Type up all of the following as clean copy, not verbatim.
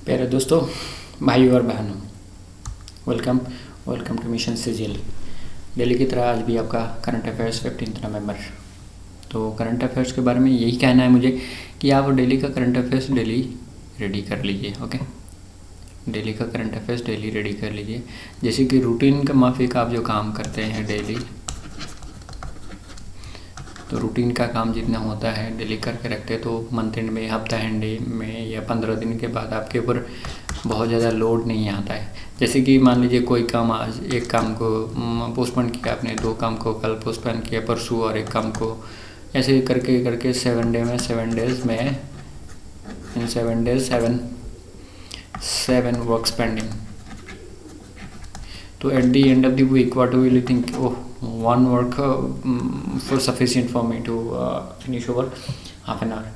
प्यारे दोस्तों, भाइयों और बहनों, वेलकम वेलकम टू मिशन सिजिल। डेली की तरह आज भी आपका करंट अफेयर्स 15 नवंबर। तो करंट अफेयर्स के बारे में यही कहना है मुझे कि आप डेली का करंट अफेयर्स डेली रेडी कर लीजिए। ओके, डेली का करंट अफेयर्स डेली रेडी कर लीजिए। जैसे कि रूटीन के माफिक आप जो काम करते हैं डेली, तो रूटीन का काम जितना होता है डेली करके रखते तो मंथ एंड में, हफ्ता एंड में या 15 दिन के बाद आपके ऊपर बहुत ज़्यादा लोड नहीं आता है। जैसे कि मान लीजिए कोई काम आज एक काम को पोस्टपोन किया आपने, 2 काम को कल पोस्टपोन किया परसों, और एक काम को ऐसे करके करके 7 डेज में इन 7 डेज 7 वर्क्स पेंडिंग। तो at the end of the week, what will you think? Oh, one work for sufficient for me to finish over half an hour.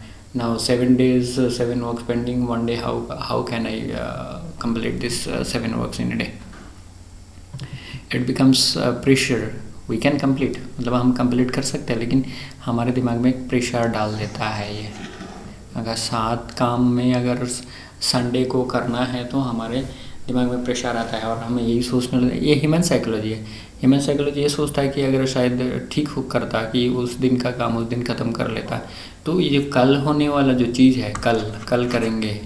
Now 7 days, 7 works pending. One day, how can I complete this 7 works in a day? It becomes pressure. We can complete, मतलब हम complete कर सकते हैं, लेकिन हमारे दिमाग में एक प्रेशर डाल देता है ये। अगर 7 काम में अगर संडे को करना है तो हमारे दिमाग में प्रेशर आता है और हमें यही सोचने लगता है। ये ह्यूमन साइकोलॉजी है। ह्यूमन साइकोलॉजी ये सोचता है कि अगर शायद ठीक हो करता कि उस दिन का काम उस दिन ख़त्म कर लेता, तो ये जो कल होने वाला जो चीज़ है, कल करेंगे,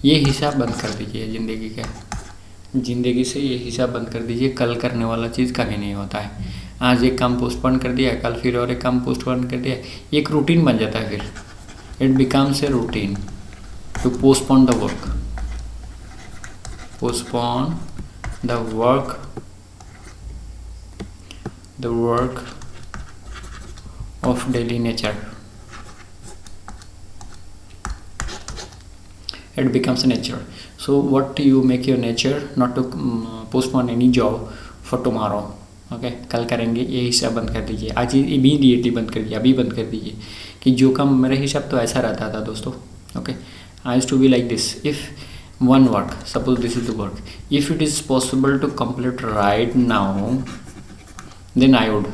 ये हिसाब बंद कर दीजिए ज़िंदगी से। ये हिसाब बंद कर दीजिए। कल करने वाला चीज़ कभी नहीं होता है। आज एक काम पोस्टपोन कर दिया, कल फिर और एक काम पोस्टपोन कर दिया, एक रूटीन बन जाता है। फिर it becomes a routine to postpone the work of daily nature. It becomes a nature. So what do you make your nature? Not to postpone any job for tomorrow. Okay, कल करेंगे, ये हिसाब बंद कर दीजिए। आज इमीडिएटली बंद कर दीजिए, अभी बंद कर दीजिए कि जो काम मेरे हिसाब तो ऐसा रहता था दोस्तों। Okay, I used to be like this. If one work, suppose this is the work, if it is possible to complete right now, then I would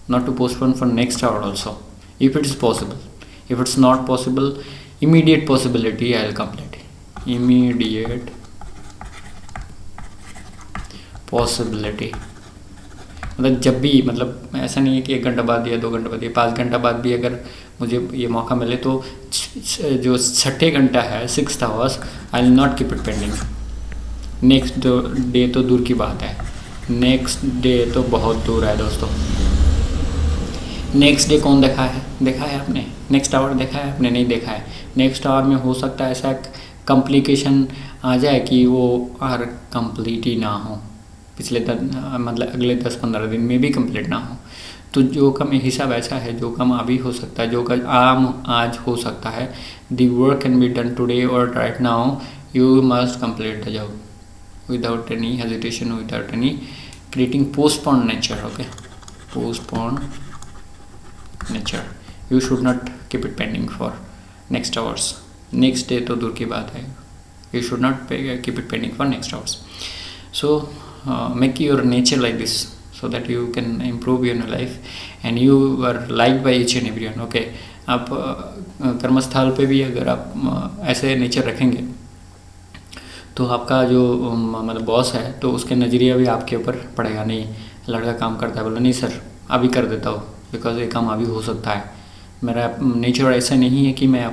not to postpone for next hour also, if it is possible. If it's not possible, immediate possibility I'll complete. Immediate possibility मतलब जब भी, मतलब ऐसा नहीं है कि 1 घंटा बाद या 2 घंटा बाद या 5 घंटा बाद भी अगर मुझे ये मौका मिले तो जो 6ठे घंटा है, 6th hours, I will not keep it pending. Next day तो दूर की बात है, नेक्स्ट डे तो बहुत दूर है दोस्तों। नेक्स्ट डे कौन देखा है आपने? नेक्स्ट आवर देखा है आपने? नहीं देखा है। नेक्स्ट आवर में हो सकता है ऐसा कॉम्प्लिकेशन आ जाए कि वो और कंप्लीट ही ना हो, मतलब अगले 10-15 दिन में भी कंप्लीट ना हो। तो जो काम हिसाब ऐसा है, जो काम अभी हो सकता है, जो काम आज हो सकता है, the work can be done today or right now, you must complete the job without any hesitation, without any creating postpone nature. Okay, postpone nature, you should not keep it pending for next hours. Next day तो दूर की बात है, you should not keep it pending for next hours. So make your nature like this so that you can improve your life and you are liked by each and everyone. Okay, आप कर्मस्थल पे भी अगर आप ऐसे nature रखेंगे तो आपका जो मतलब बॉस है तो उसके नज़रिया भी आपके ऊपर पड़ेगा। नहीं, लड़का काम करता है, बोला नहीं सर अभी कर देता हूँ, बिकॉज ये काम अभी हो सकता है। मेरा नेचर ऐसा नहीं है कि मैं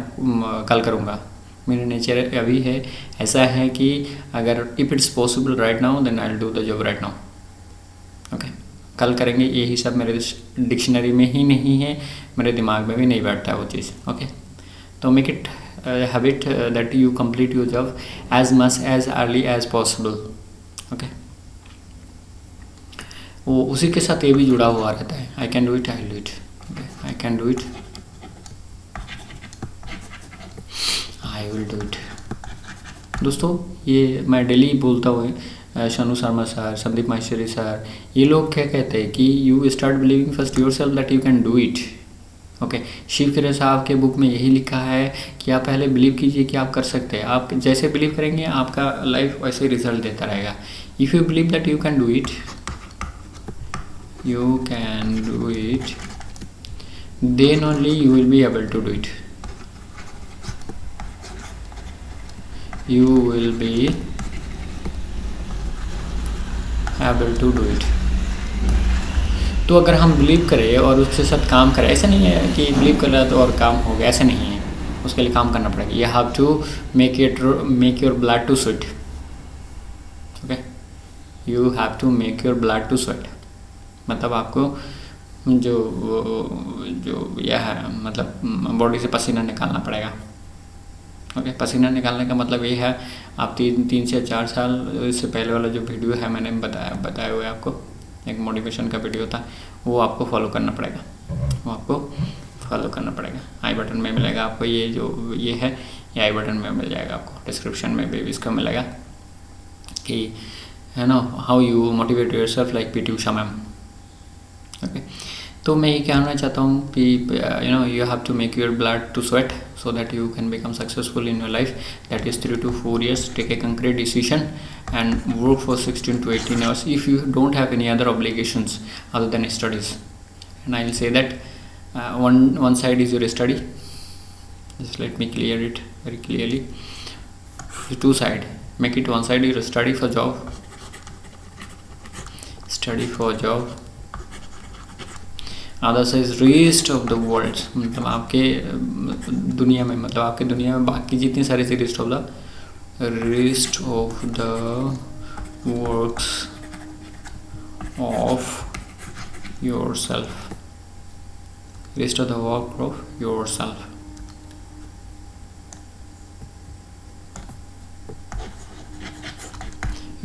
कल करूँगा। मेरा नेचर अभी है ऐसा है कि अगर if it's possible right now, then I will do the job right now. Okay, कल करेंगे, ये हिसाब मेरे डिक्शनरी में ही नहीं है, मेरे दिमाग में भी नहीं बैठता है वो चीज़। ओके, तो make it habit that you complete your job as much as early as possible. Okay, वो उसी के साथ ये भी जुड़ा हुआ रहता है, I can do it, I will do it, I can do it, I will do it. दोस्तों, ये मैं डेली बोलता हूँ, शानू शर्मा सर, संदीप माहेश्वरी सर, ये लोग क्या कहते हैं कि you start believing first yourself that you can do it. Okay, Shiv Khera साहब के बुक में यही लिखा है कि आप पहले बिलीव कीजिए कि आप कर सकते हैं। आप जैसे बिलीव करेंगे आपका लाइफ वैसे रिजल्ट देता रहेगा। If you believe that you can do it, you can do it, then only you will be able to do it. You will be able to do it. तो अगर हम believe करें और उसके साथ काम करें, ऐसा नहीं है कि बिलीव कर रहा तो और काम हो गया, ऐसा नहीं है, उसके लिए काम करना पड़ेगा. You have to make your blood to sweat. Okay, you have to make your blood to sweat. मतलब आपको जो यह है, मतलब बॉडी से पसीना निकालना पड़ेगा. ओके, पसीना निकालने का मतलब ये है, आप 3 से 4 साल, इससे पहले वाला जो वीडियो है मैंने बताया हुआ है आपको, एक मोटिवेशन का वीडियो था, वो आपको फॉलो करना पड़ेगा. वो आपको फॉलो करना पड़ेगा. आई बटन में मिलेगा आपको, ये जो ये है ये आई बटन में मिल जाएगा आपको, डिस्क्रिप्शन में भी इसका मिलेगा कि है ना, how you motivate yourself like PT Usha ma'am. Okay, तो मैं ये कहना चाहता हूँ कि you have to make your blood to sweat so that you can become successful in your life. That is 3 to 4 years. Take a concrete decision and work for 16 to 18 hours if you don't have any other obligations other than studies. And I will say that one side is your study. Just let me clear it very clearly. 2 side. Make it one side your study for job. Study for job. Other size rest of the world, मतलब आपके दुनिया में, मतलब आपके दुनिया में बाकी जितनी सारी सी rest of the works of yourself. Rest of the work of yourself.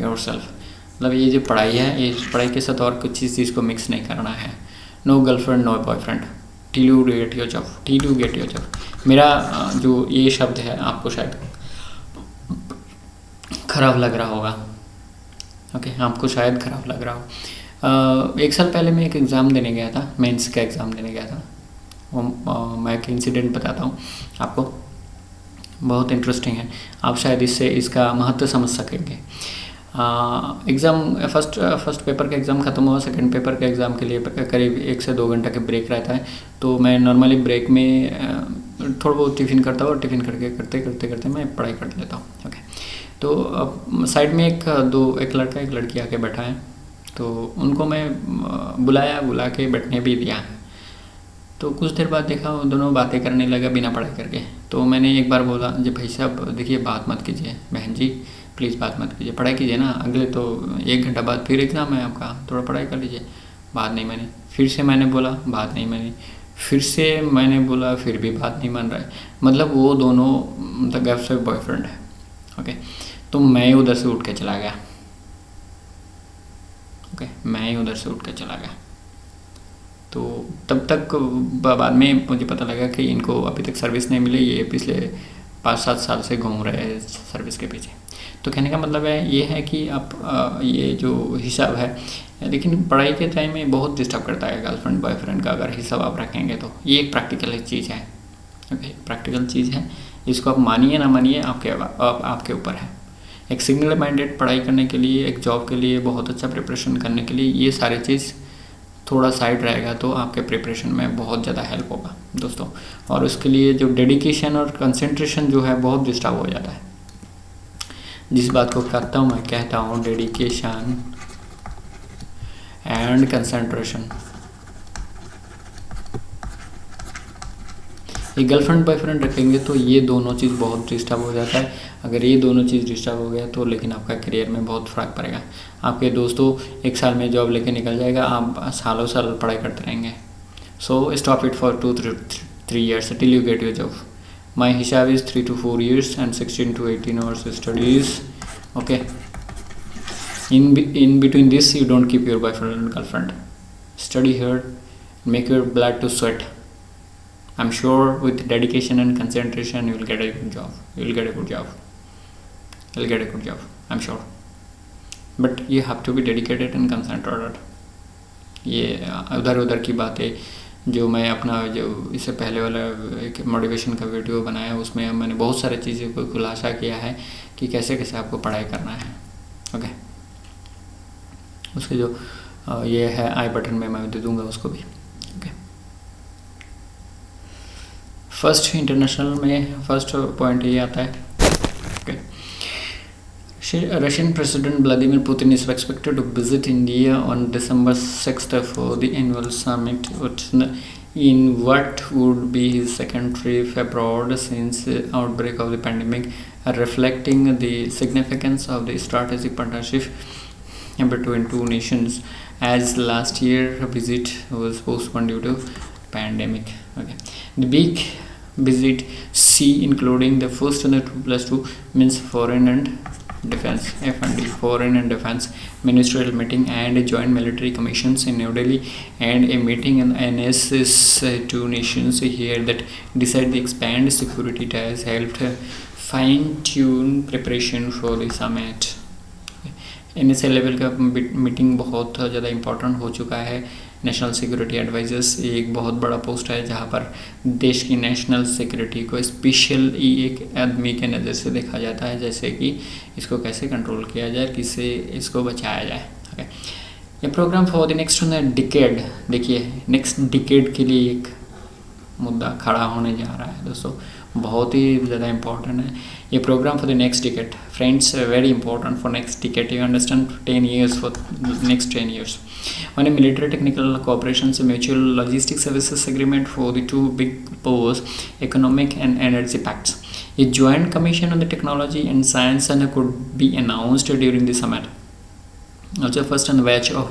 Yourself मतलब ये जो पढ़ाई है, इस पढ़ाई के साथ और कुछ चीज़ को मिक्स नहीं करना है. No girlfriend no boyfriend till you get your job. Till you get your job, मेरा जो ये शब्द है आपको शायद ख़राब लग रहा होगा. ओके, आपको शायद ख़राब लग रहा हो. 1 साल पहले मैं एक एग्ज़ाम देने गया था, मेंस का एग्ज़ाम देने गया था. वो मैं एक इंसिडेंट बताता हूँ आपको, बहुत इंटरेस्टिंग है. आप शायद इससे इसका महत्व समझ सकेंगे. एग्ज़ाम फर्स्ट पेपर का एग्ज़ाम ख़त्म हुआ. सेकंड पेपर के एग्ज़ाम के लिए करीब 1 से 2 घंटा का ब्रेक रहता है. तो मैं नॉर्मली ब्रेक में थोड़ा बहुत टिफ़िन करता हूँ और टिफ़िन करते मैं पढ़ाई कर लेता हूँ. ओके, तो साइड में एक लड़का एक लड़की आके बैठा है. तो उनको मैं बुला के बैठने भी दिया. तो कुछ देर बाद देखा वो दोनों बातें करने लगा बिना पढ़ाई करके. तो मैंने एक बार बोला, जी भाई साहब देखिए, बात मत कीजिए, बहन जी प्लीज़ बात मत कीजिए, पढ़ाई कीजिए ना, अगले तो 1 घंटा बाद फिर एग्ज़ाम है आपका, थोड़ा पढ़ाई कर लीजिए. बात नहीं मानी. फिर से मैंने बोला, बात नहीं मानी. फिर से मैंने बोला, फिर भी बात नहीं मान रहा है. मतलब वो दोनों मतलब गर्लफ्रेंड बॉयफ्रेंड है. ओके, तो मैं उधर से उठ के चला गया. ओके, मैं उधर से उठ के चला गया. तो तब तक बाद में मुझे पता लगा कि इनको अभी तक सर्विस नहीं मिली. ये पिछले 5-7 साल से घूम रहे हैं सर्विस के पीछे. तो कहने का मतलब है ये है कि आप ये जो हिसाब है, लेकिन पढ़ाई के टाइम में बहुत डिस्टर्ब करता है गर्लफ्रेंड बॉयफ्रेंड का अगर हिसाब आप रखेंगे तो. ये एक प्रैक्टिकल चीज़ है. ओके, प्रैक्टिकल चीज़ है. इसको आप मानिए ना मानिए, आपके ऊपर है. एक सिंगल माइंडेड पढ़ाई करने के लिए, एक जॉब के लिए, बहुत अच्छा प्रिपरेशन करने के लिए ये सारी चीज़ थोड़ा साइड रहेगा तो आपके प्रिपरेशन में बहुत ज़्यादा हेल्प होगा दोस्तों. और उसके लिए जो डेडिकेशन और कंसंट्रेशन जो है बहुत डिस्टर्ब हो जाता है. जिस बात को करता हूँ मैं कहता हूँ डेडिकेशन एंड कंसंट्रेशन. ये गर्लफ्रेंड बॉयफ्रेंड रखेंगे तो ये दोनों चीज़ बहुत डिस्टर्ब हो जाता है. अगर ये दोनों चीज़ डिस्टर्ब हो गया तो लेकिन आपका करियर में बहुत फ़र्क पड़ेगा. आपके दोस्तों 1 साल में जॉब लेके निकल जाएगा, आप सालों साल पढ़ाई करते रहेंगे. So stop it for 2-3 years till you get your job. My हिसाब is 3 to 4 years and 16 to 18 hours studies. Okay, in between this you don't keep your boyfriend and girlfriend. Study hard, make your blood to sweat. I'm sure with dedication and concentration you will get a good job. You'll get a good job. I'm sure. But you have to be dedicated and concentrated. ये उधर की बातें जो मैं अपना जो इससे पहले वाला एक मोटिवेशन का वीडियो बनाया उसमें मैंने बहुत सारी चीज़ों को खुलासा किया है कि कैसे कैसे आपको पढ़ाई करना है. ओके, उसके जो ये है आई बटन में, मैं दे दूंगा उसको भी। ओके, फर्स्ट इंटरनेशनल में फर्स्ट पॉइंट ये आता है। Okay, Russian President Vladimir Putin is expected to visit India on December 6th for the annual summit, in what would be his second trip abroad since the outbreak of the pandemic, reflecting the significance of the strategic partnership between two nations, as last year's visit was postponed due to pandemic. Okay, the big visit C, including the first and the 2+2, means foreign and defense F&D, foreign and defense ministerial meeting and joint military commissions in New Delhi, and a meeting in NSS two nations here that decide the expand security ties helped fine tune preparation for the summit. NSA level का meeting बहुत ज़्यादा important हो चुका है। National security advisers एक बहुत बड़ा post है जहाँ पर देश की नेशनल सिक्योरिटी को स्पेशली एक आदमी के नज़र से देखा जाता है, जैसे कि इसको कैसे कंट्रोल किया जाए, किससे इसको बचाया जाए। ओके, ये programme for the next decade, देखिए नेक्स्ट डिकेड के लिए एक मुद्दा खड़ा होने जा रहा है दोस्तों, बहुत ही ज़्यादा इम्पोर्टेंट है ये programme for the next decade friends, very important for next decade, you understand, 10 years for next 10 years on a military technical cooperation, a mutual logistic services agreement for the two big powers, economic and energy pacts. A joint commission on the technology and science and could be announced during the summit. Also, first batch of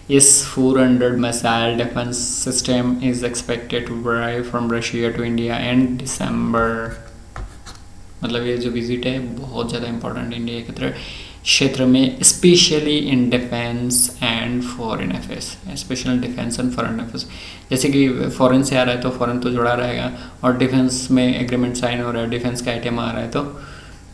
S-400 missile defense system is expected to arrive from Russia to India in December. मतलब ये जो visit है बहुत ज़्यादा important India के क्षेत्र में, specially in defence and foreign affairs, special defence and foreign affairs. जैसे कि फॉरेन से आ रहा है तो फॉरेन तो जुड़ा रहेगा, और डिफेंस में एग्रीमेंट साइन हो रहा है, डिफेंस का आइटम आ रहा है तो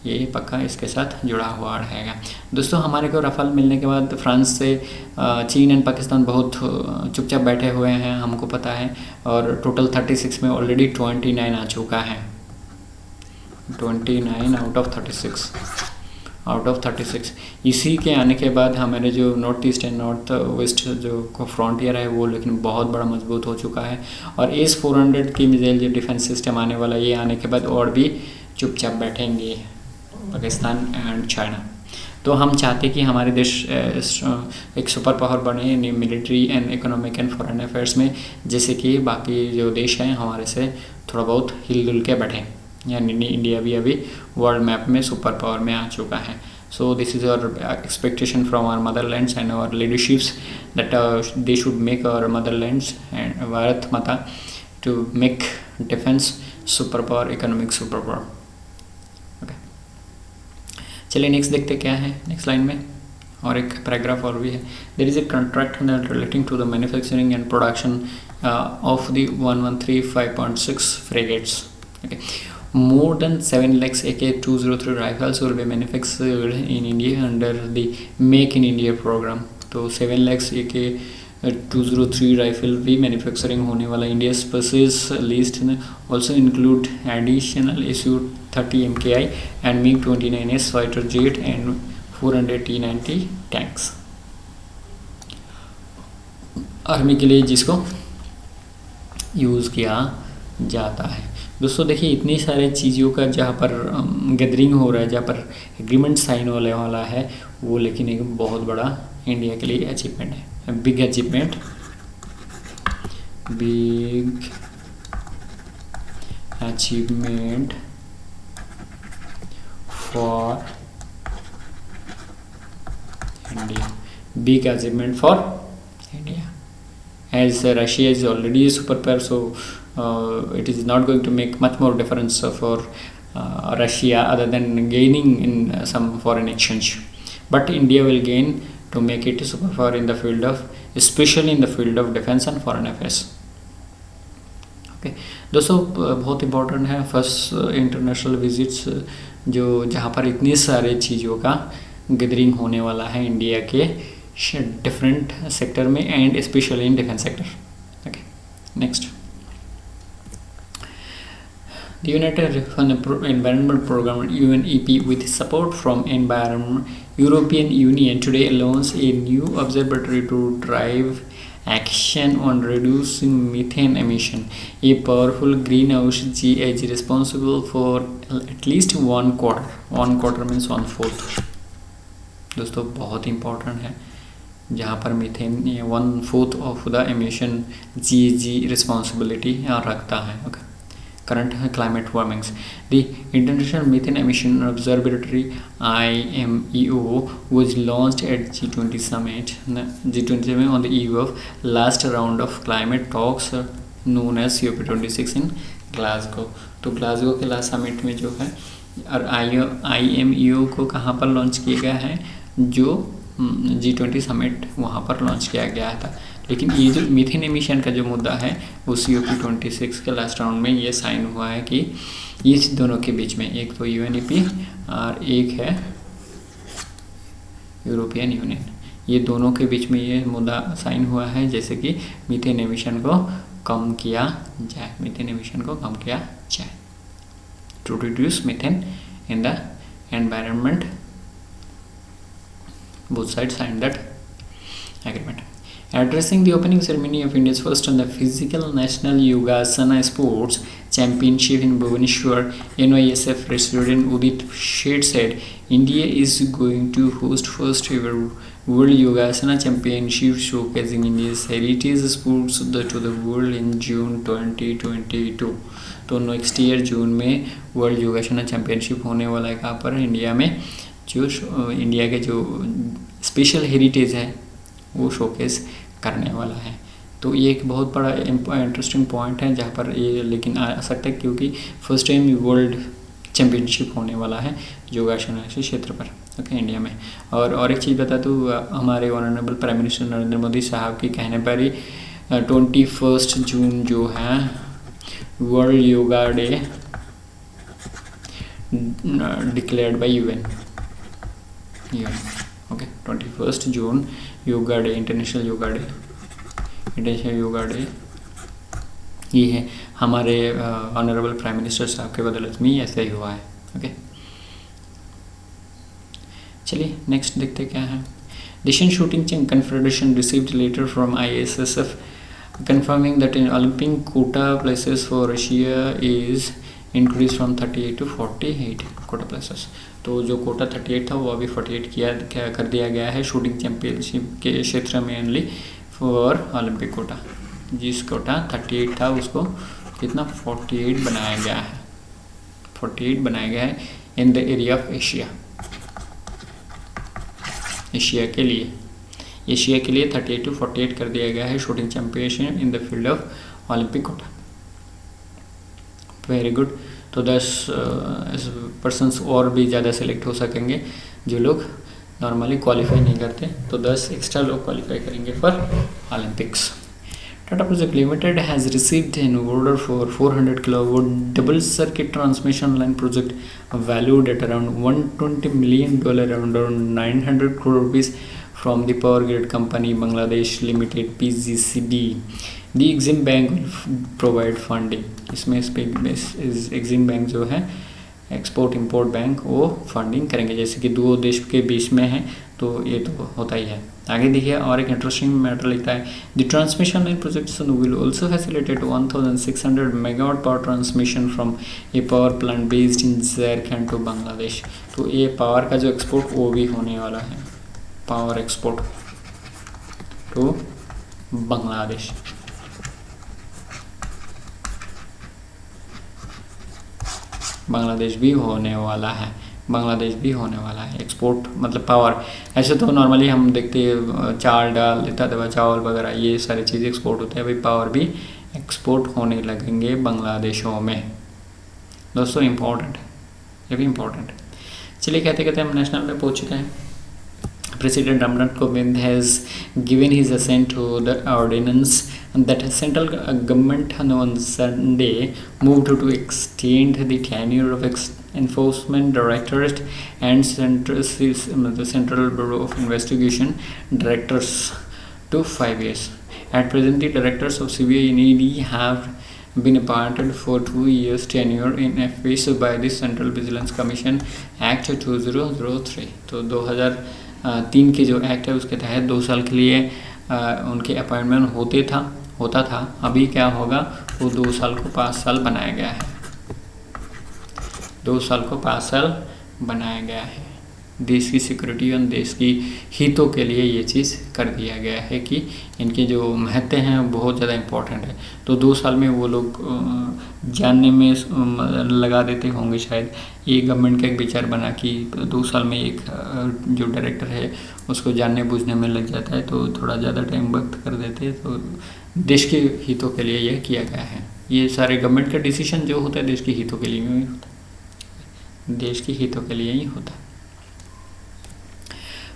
ये पक्का इसके साथ जुड़ा हुआ रहेगा। दोस्तों, हमारे को राफेल मिलने के बाद फ्रांस से चीन एंड पाकिस्तान बहुत चुपचाप बैठे हुए हैं, हमको पता है, और टोटल 36 में ऑलरेडी 29 आ चुका है, 29 आउट ऑफ 36। इसी के आने के बाद हमारे जो north east and north west जो फ्रंटियर है वो लेकिन बहुत बड़ा मजबूत हो चुका है, और S-400 की मिसाइल जो डिफेंस सिस्टम आने वाला, ये आने के बाद और भी चुपचाप बैठेंगे पाकिस्तान एंड चाइना। तो हम चाहते कि हमारे देश एक सुपर पावर बने military and economic and foreign affairs में, जैसे कि बाकी जो देश हैं हमारे से थोड़ा बहुत हिल के बैठें, यानी इंडिया भी अभी वर्ल्ड मैप में सुपर पावर में आ चुका है। So this is our expectation from our motherlands and our leaderships that they should make our motherlands and Bharat माता to make defence super power, economic super power. Okay, चलिए next देखते क्या है नेक्स्ट लाइन में, और एक पैराग्राफ और भी है। There is a contract relating to the manufacturing and production of the 1135.6 frigates. Okay, more than 7 lakhs AK-203 rifles will be manufactured in India under the Make in India program. तो 7 lakhs AK-203 rifle भी manufacturing होने वाला। India species list also include additional Su-30 MKI and MiG-29S fighter jet and 400 T-90 tanks, army के लिए जिसको use किया जाता है। दोस्तों देखिए, इतनी सारी चीज़ों का जहाँ पर गैदरिंग हो रहा है, जहाँ पर एग्रीमेंट साइन होने वाला है, वो लेकिन एक बहुत बड़ा इंडिया के लिए अचीवमेंट है, big achievement, big achievement for India, big achievement for India, as Russia is already a superpower, so it is not going to make much more difference for Russia other than gaining in some foreign exchange, but India will gain to make it a superpower in the field of, especially in the field of defense and foreign affairs. Okay दोस्तों, बहुत important है first international visits, जो जहाँ पर इतनी सारी चीज़ों का गैदरिंग होने वाला है इंडिया के डिफरेंट सेक्टर में and specially in defence sector. Okay, next The United Environment Programme (UNEP), with support from European Union, today launches a new observatory to drive action on reducing methane emission, a powerful greenhouse gas responsible for at least one quarter means 1/4. दोस्तों बहुत important है, जहाँ पर methane 1/4 of the emission GHG responsibility रखता है. Okay, current climate warmings. The International Methane Emission Observatory (IMEO) was launched at G20 summit on the eve of last round of climate talks known as COP26 in Glasgow. तो Glasgow के last summit में जो है और IMEO को कहाँ पर launch किया गया है, जो G20 समिट वहाँ पर लॉन्च किया गया था. लेकिन ये जो मीथेन एमिशन का जो मुद्दा है वो COP26 के लास्ट राउंड में ये साइन हुआ है कि इस दोनों के बीच में, एक तो UNEP और एक है यूरोपियन यूनियन, ये दोनों के बीच में ये मुद्दा साइन हुआ है जैसे कि मीथेन एमिशन को कम किया जाए, to reduce methane in the environment. Both sides signed that agreement. Addressing the opening ceremony of India's first and the physical National Yogasana Sports Championship in Bhubaneswar, NYSF President Udit Sheth said, India is going to host first ever World Yogasana Championship showcasing India's heritage sports to the world in June 2022. तो next year जून में world योगासना championship होने वाला है कहाँ पर, India में, जो India के जो स्पेशल हेरिटेज है वो शोकेस करने वाला है. तो ये एक बहुत बड़ा इंटरेस्टिंग पॉइंट है जहाँ पर ये लेकिन आ सकता है क्योंकि फर्स्ट टाइम वर्ल्ड चैम्पियनशिप होने वाला है योगासन के क्षेत्र पर, ओके, इंडिया में. और एक चीज़ बता दूँ, हमारे honourable prime minister Narendra Modi साहब के कहने पर ही 21 जून जो है world yoga day declared by UN. Okay, 21 June yoga day, international yoga day ये है. हमारे ऑनरेबल प्राइम मिनिस्टर साहब के बदौलत में ऐसा ही हुआ है. ओके, चलिए नेक्स्ट देखते क्या है. Asian shooting confederation received letter from ISSF confirming that in Olympic quota places for Russia is increased from 38 to 48 quota places. तो जो कोटा 38 था वो अभी 48 कर दिया गया है शूटिंग चैम्पियनशिप के क्षेत्र में ओनली फॉर ओलंपिक कोटा. जिस कोटा 38 था उसको कितना 48 बनाया गया है, 48 बनाया गया है in the area of Asia के लिए 38 to 48 कर दिया गया है shooting championship in the field of Olympic quota. Very good. तो 10 पर्सन्स और भी ज़्यादा सेलेक्ट हो सकेंगे जो लोग नॉर्मली क्वालिफाई नहीं करते, तो 10 एक्स्ट्रा लोग क्वालिफाई करेंगे for Olympics. Tata Projects Limited has received an order for 400 kV double circuit transmission line project valued at around $120 million, around 900 crore rupees from the Power Grid Company Bangladesh Limited (PGCB). The Exim Bank will provide funding. इसमें Exim Bank जो है export import bank वो funding करेंगे, जैसे कि दो देश के बीच में है तो ये तो होता ही है. आगे देखिए और एक इंटरेस्टिंग मैटर लिखता है, the transmission line project will also facilitate 1600 megawatt power transmission from a power plant based in Jharkhand to Bangladesh. तो ये पावर का जो एक्सपोर्ट वो भी होने वाला है, power export to Bangladesh. Bangladesh भी होने वाला है एक्सपोर्ट, मतलब पावर. ऐसे तो नॉर्मली हम देखते हैं चावल डाल देता दवा चावल वगैरह ये सारी चीज़ें एक्सपोर्ट होते हैं, अभी पावर भी एक्सपोर्ट होने लगेंगे बांग्लादेशों में. दोस्तों इम्पोर्टेंट, ये भी इम्पोर्टेंट. चलिए कहते हम नेशनल में पहुँच चुके हैं. President Ramnath Kovind has given his assent to the ordinance that central government on Sunday moved to extend the tenure of enforcement directorate and the Central Bureau of Investigation directors to 5 years. At present, the directors of CBI and ED have been appointed for 2 years tenure in office by the Central Vigilance Commission Act 2003। तो 2003 की जो act है उसके तहत 2 साल के लिए उनके अपॉइंटमेंट होता था। अभी क्या होगा, वो 2 साल को 5 साल बनाया गया है। 2 साल को 5 साल बनाया गया है। देश की सिक्योरिटी और देश की हितों के लिए ये चीज़ कर दिया गया है कि इनके जो महत्व हैं बहुत ज़्यादा इम्पोर्टेंट है। तो 2 साल में वो लोग जानने में लगा देते होंगे शायद। ये गवर्नमेंट का एक विचार बना कि 2 साल में एक जो डायरेक्टर है उसको जानने बूझने में लग जाता है, तो थोड़ा ज़्यादा टाइम वक्त कर देते हैं। तो देश के हितों के लिए यह किया गया है। ये सारे गवर्नमेंट का डिसीजन जो होता है देश के हितों के लिए ही होता है, देश के हितों के लिए ही होता है।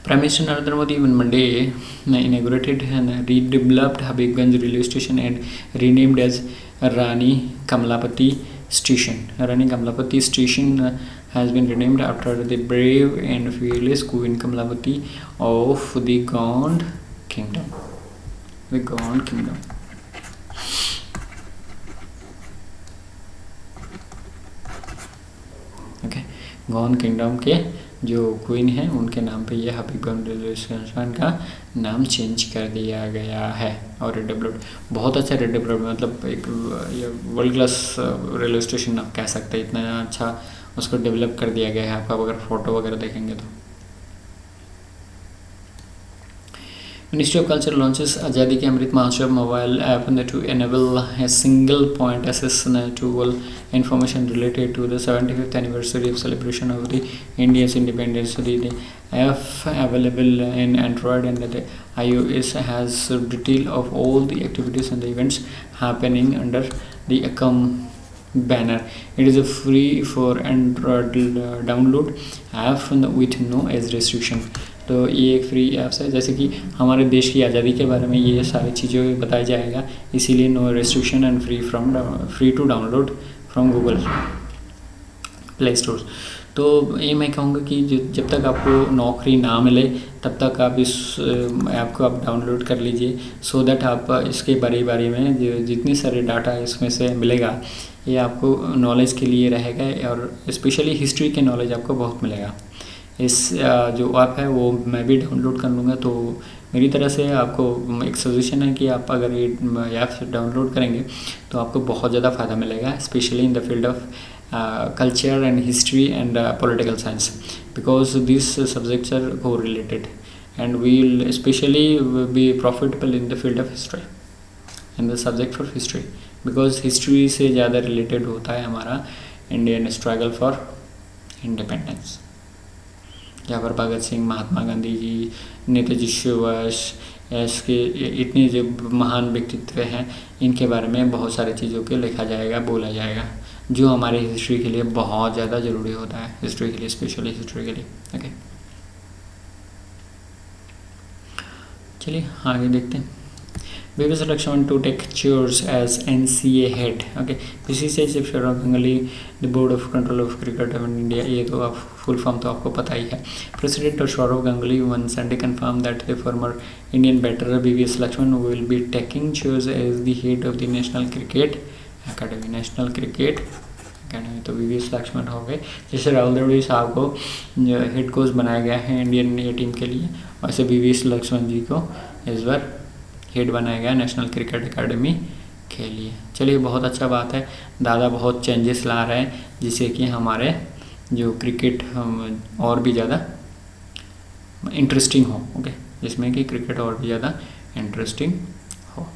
Prime Minister Narendra Modi on Monday inaugurated and redeveloped Habibganj railway station and renamed as Rani Kamlapati Station. Rani Kamlapati Station has been renamed after the brave and fearless Queen Kamlapati of the Gond Kingdom. The Gond Kingdom. Okay, Gond Kingdom के जो queen है उनके नाम पे ये Habibganj railway station का नाम change कर दिया गया है। और रिडेवलप्ड, बहुत अच्छा रिडेवलप्ड, मतलब एक ये वर्ल्ड क्लास रेलवे स्टेशन आप कह सकते हैं। इतना अच्छा उसको डेवलप कर दिया गया है। आप अगर फ़ोटो वगैरह देखेंगे तो Ministry of Culture launches Azadi Ke Amrit Mahotsav mobile app to enable a single point access to all information related to the 75th anniversary of celebration of the India's independence. The app available in Android and the iOS has detail of all the activities and the events happening under the ACOM banner. It is a free for Android download app with no age restriction. तो ये एक free apps है। जैसे कि हमारे देश की आज़ादी के बारे में ये सारी चीज़ें बताया जाएगा, इसीलिए no restriction and free to download from Google Play Store. तो ये मैं कहूँगा कि जब तक आपको नौकरी ना मिले तब तक आप इस ऐप को आप डाउनलोड कर लीजिए, सो दैट आप इसके बारे में जितनी सारे डाटा इसमें से मिलेगा ये आपको नॉलेज के लिए रहेगा, और स्पेशली हिस्ट्री के नॉलेज आपको बहुत मिलेगा। इस जो ऐप है वो मैं भी डाउनलोड कर लूँगा। तो मेरी तरह से आपको एक सजेशन है कि आप अगर ये ऐप डाउनलोड करेंगे तो आपको बहुत ज़्यादा फ़ायदा मिलेगा, specially in the field of culture and history and political science, because these subjects are correlated and will especially be profitable in the field of history, in the subject for history, because history से ज़्यादा related होता है हमारा Indian struggle for independence, जहाँ पर भगत सिंह, महात्मा गांधी जी, नेताजी सुभाष, इसके इतने जो महान व्यक्तित्व हैं इनके बारे में बहुत सारी चीज़ों को लिखा जाएगा, बोला जाएगा, जो हमारे हिस्ट्री के लिए बहुत ज़्यादा ज़रूरी होता है, हिस्ट्री के लिए, स्पेशली हिस्ट्री के लिए। ओके, चलिए आगे देखते हैं। VVS Lakshman to take chairs as NCA head. Okay, PCCI chief Sourav Ganguly, the board of control of cricket in India, ये तो आप फुल फॉर्म तो आपको पता ही है। President Sourav Ganguly on Sunday confirmed that the former Indian batter VVS Lakshman will be taking chairs as the head of the National Cricket Academy. National cricket academy, तो VVS Lakshman हो गए। जैसे राहुल द्रविड़ साहब को हेड कोच बनाया गया है इंडियन ए टीम के लिए, वैसे VVS लक्ष्मण जी को इस बार हेड बनाया गया नेशनल क्रिकेट एकेडमी के लिए। चलिए, बहुत अच्छा बात है, दादा बहुत चेंजेस ला रहे हैं जिससे कि हमारे जो क्रिकेट और भी ज़्यादा इंटरेस्टिंग हो। ओके, जिसमें कि क्रिकेट और भी ज़्यादा इंटरेस्टिंग हो।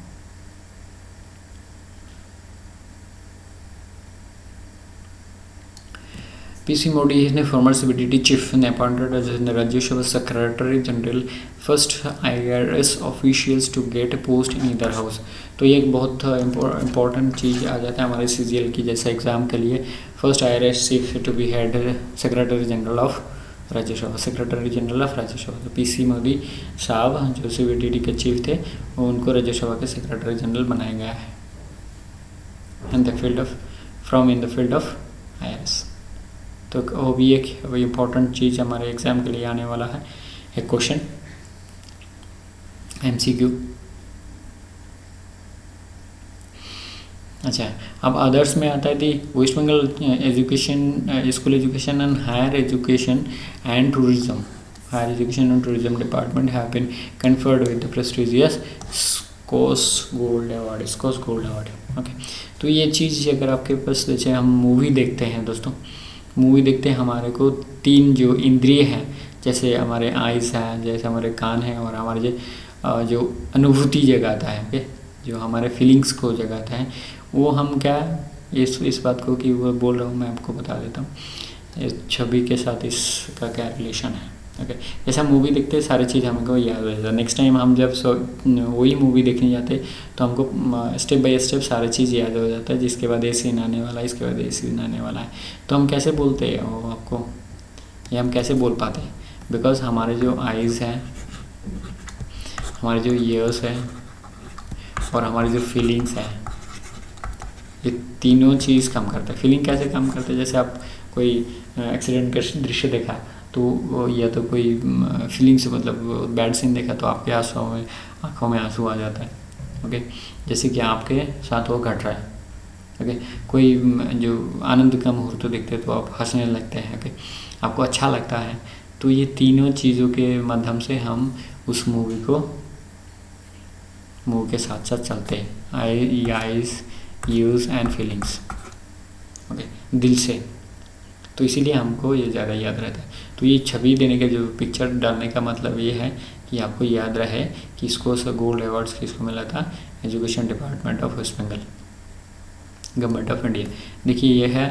PC Modi ने फॉर्मर CBDT चीफ ने appointed as Rajya Sabha secretary general first IRS officials to get post in either house. तो ये एक बहुत इम्पोर्टेंट चीज़ आ जाता है हमारे CGL की जैसे एग्ज़ाम के लिए। First IRS chief to be head secretary general of Rajya Sabha, secretary general of Rajya Sabha. तो PC मोदी साहब जो CBDT के चीफ थे उनको राज्यसभा के सेक्रेटरी जनरल बनाया गया है in the field of IRS। तो वो भी एक इम्पॉर्टेंट चीज़ हमारे एग्ज़ाम के लिए आने वाला है, एक क्वेश्चन MCQ। अच्छा, अब अदर्स में आता है the west Bengal education school education and higher education and tourism department have been conferred with the prestigious Skoch gold award. Okay, तो ये चीज़ अगर आपके पास, जैसे हम मूवी देखते हैं दोस्तों, मूवी देखते हैं, हमारे को 3 जो इंद्रिय हैं, जैसे हमारे आइज़ हैं, जैसे हमारे कान हैं, और हमारे जो अनुभूति जगाता है, ओके, जो हमारे फीलिंग्स को जगाता है, वो हम क्या इस बात को कि वो बोल रहा हूँ, मैं आपको बता देता हूँ इस छवि के साथ इसका क्या रिलेशन है। ओके, जैसे हम मूवी देखते हैं, सारी चीज़ हमको याद हो जाता है। नेक्स्ट टाइम हम जब वही मूवी देखने जाते तो हमको स्टेप बाय स्टेप सारी चीज़ याद हो जाता है, जिसके बाद ये सीन आने वाला है, इसके बाद ये सीन आने वाला है। तो हम कैसे बोलते हैं वो आपको, ये हम कैसे बोल पाते हैं? बिकॉज हमारे जो आइज़ हैं, हमारे जो ईयर्स हैं, और हमारी जो फीलिंग्स हैं, ये तीनों चीज़ काम करते हैं। फीलिंग कैसे काम करते हैं? जैसे आप कोई एक्सीडेंट का दृश्य देखा, तो या तो कोई फीलिंग से, मतलब बैड सीन देखा, तो आपके आँखों में आंसू आ जाता है। ओके, जैसे कि आपके साथ वो घट रहा है। ओके, कोई जो आनंद का मुहूर्त देखते हैं तो आप हंसने लगते हैं। ओके, आपको अच्छा लगता है। तो ये तीनों चीज़ों के माध्यम से हम उस मूवी के साथ साथ चलते हैं। Eyes, years and feelings, okay, दिल से। तो इसीलिए हमको ये ज़्यादा याद रहता है। तो ये छवि देने का, जो पिक्चर डालने का मतलब ये है कि आपको याद रहे कि इसको गोल्ड अवार्ड्स किसको मिला था? Education department of West Bengal, government of India. देखिए ये है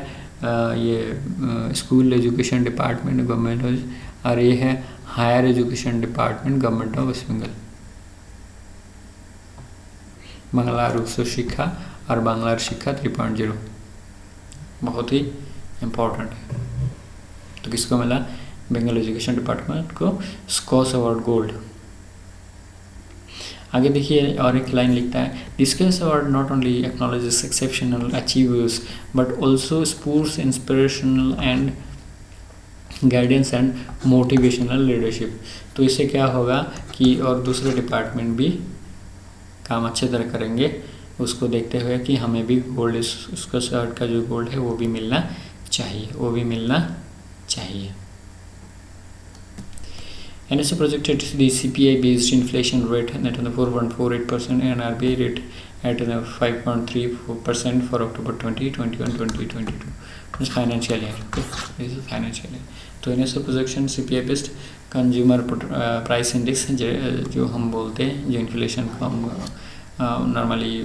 ये स्कूल एजुकेशन डिपार्टमेंट गवर्नमेंट, और ये है higher education department government of West Bengal. Bangla उच्च शिक्षा और बांग्लार शिक्षा 3.0 बहुत ही इम्पोर्टेंट है। तो किसको मिला? बंगाल एजुकेशन डिपार्टमेंट को स्कॉस अवार्ड गोल्ड। आगे देखिए और एक लाइन लिखता है, this award not only acknowledges exceptional achievers but also spurs inspirational and guidance and motivational leadership. तो इससे क्या होगा कि और दूसरे डिपार्टमेंट भी काम अच्छे तरह करेंगे, उसको देखते हुए कि हमें भी गोल्ड, उसका शर्ट का जो गोल्ड है वो भी मिलना चाहिए। NSA projected the CPI based inflation rate at 4.48% and RBI rate at 5.34% for October 2021-2022 financial year. Okay, this is financial year. तो NSA projection CPI based consumer price index जो हम बोलते हैं, जो इन्फ्लेशन को हम नॉर्मली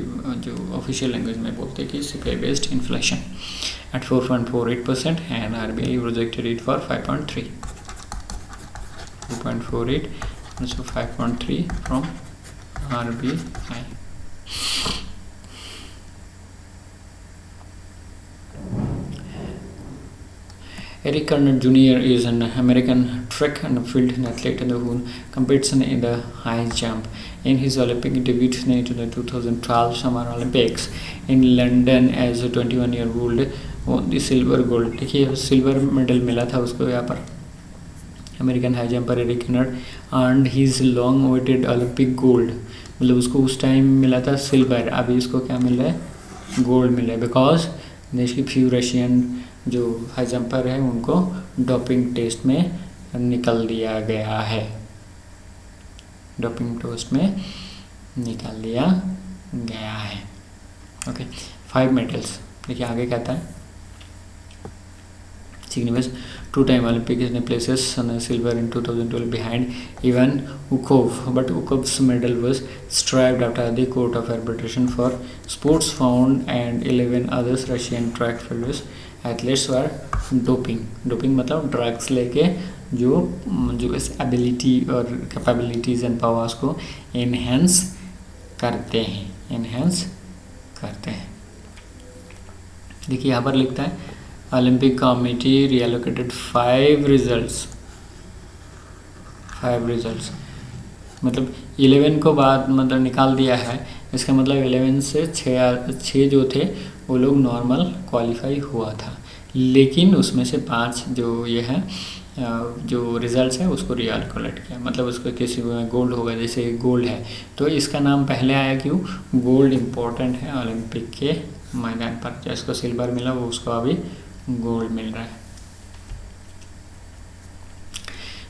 जो ऑफिशियल लैंग्वेज में बोलते हैं कि CPI based inflation at 4.48% and RBI projected it for 5.3. 2.48 and so 5.3 from RBI. Eric Garner Jr. is an American track and field athlete who competes in the high jump. In his Olympic debut in the 2012 Summer Olympics in London as a 21-year-old, won the silver gold. देखिए silver medal मिला था उसको यहाँ पर। American high jumper Eric Garner earned his long awaited Olympic gold, मतलब उसको उस time मिला था सिल्वर, अभी इसको क्या मिल रहा है? गोल्ड मिल रहा है। बिकॉज देश की फ्यू रशियन जो हाई जंपर है उनको डोपिंग टेस्ट में निकल दिया गया है, डोपिंग टेस्ट में निकाल दिया गया है। Okay, 5 medals. देखिए आगे कहता है, signifies two-time Olympic places silver in 2012 behind Ivan Ukov, but Ukov's medal was stripped after the court of arbitration for sports found and 11 others Russian track fielders athletes were doping मतलब drugs लेके जो इस ability और capabilities and powers को enhance करते हैं। देखिए यहाँ पर लिखता है Olympic Committee reallocated 5 results, मतलब 11 को बाद मतलब निकाल दिया है। इसका मतलब 11 से 6 जो थे वो लोग नॉर्मल क्वालिफाई हुआ था, लेकिन उसमें से 5 जो ये है जो रिजल्ट्स है उसको रिएलोकेट किया, मतलब उसको किसी में गोल्ड होगा, जैसे गोल्ड है तो इसका नाम पहले आया। क्यों? गोल्ड इम्पोर्टेंट है ओलंपिक के मैदान पर, जिसको सिल्वर मिला वो उसको अभी गोल्ड मिल रहा है।